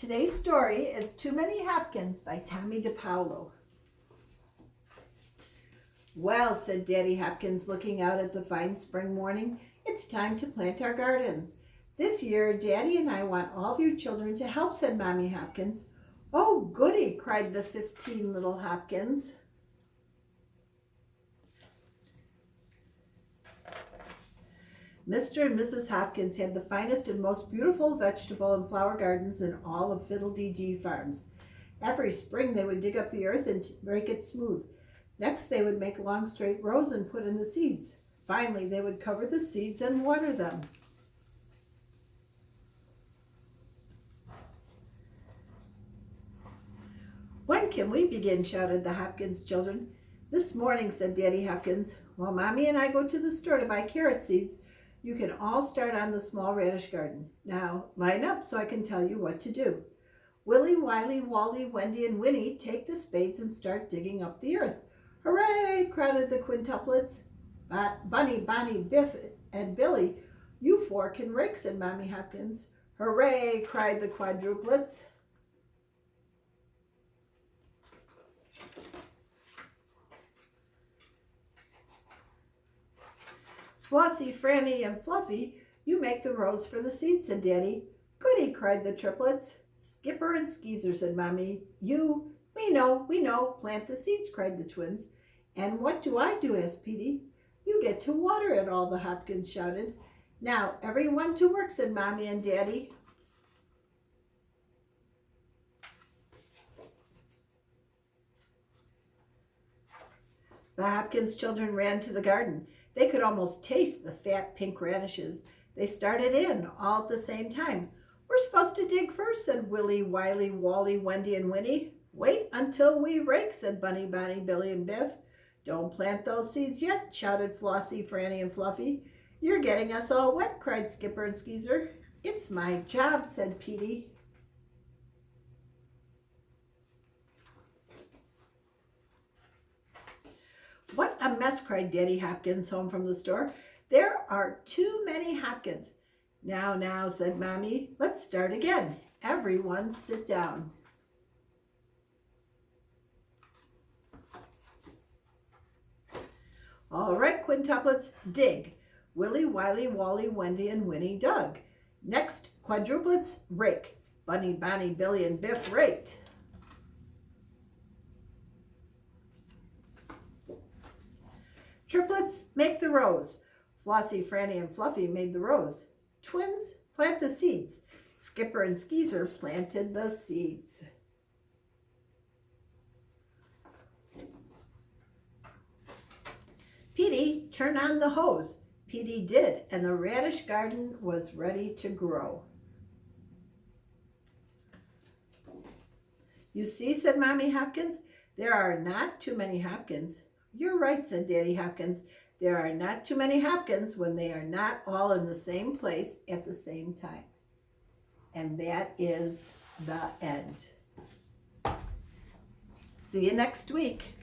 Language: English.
Today's story is Too Many Hopkins by Tommy DePaulo. Well, said Daddy Hopkins, looking out at the fine spring morning, it's time to plant our gardens. This year, Daddy and I want all of you children to help, said Mommy Hopkins. Oh, goody, cried the 15 little Hopkins. Mr. and Mrs. Hopkins had the finest and most beautiful vegetable and flower gardens in all of Fiddle-dee-dee Farms. Every spring they would dig up the earth and make it smooth. Next they would make long straight rows and put in the seeds. Finally they would cover the seeds and water them. When can we begin? Shouted the Hopkins children. This morning, said Daddy Hopkins. While Mommy and I go to the store to buy carrot seeds, you can all start on the small radish garden. Now, line up so I can tell you what to do. Willie, Wiley, Wally, Wendy, and Winnie take the spades and start digging up the earth. Hooray! Crowded the quintuplets. Bunny, Bonnie, Biff, and Billy, you four can rake, said Mommy Hopkins. Hooray! Cried the quadruplets. Flossie, Franny, and Fluffy, you make the rows for the seeds, said Daddy. Goody, cried the triplets. Skipper and Skeezer, said Mommy. We know, plant the seeds, cried the twins. And what do I do? Asked Petey. You get to water it, all the Hopkins shouted. Now, everyone to work, said Mommy and Daddy. The Hopkins children ran to the garden. They could almost taste the fat pink radishes. They started in all at the same time. We're supposed to dig first, said Willie, Wiley, Wally, Wendy, and Winnie. Wait until we rake, said Bunny, Bonnie, Billy, and Biff. Don't plant those seeds yet, shouted Flossie, Franny, and Fluffy. You're getting us all wet, cried Skipper and Skeezer. It's my job, said Petey. What a mess, cried Daddy Hopkins, home from the store. There are too many Hopkins. Now, said Mommy, let's start again. Everyone sit down. All right, quintuplets, dig. Willie, Wiley, Wally, Wendy, and Winnie dug. Next, quadruplets, rake. Bunny, Bonnie, Billy, and Biff raked. Triplets, make the rows. Flossie, Franny, and Fluffy made the rows. Twins, plant the seeds. Skipper and Skeezer planted the seeds. Petey, turn on the hose. Petey did, and the radish garden was ready to grow. You see, said Mommy Hopkins, there are not too many Hopkins. You're right, said Daddy Hopkins. There are not too many Hopkins when they are not all in the same place at the same time. And that is the end. See you next week.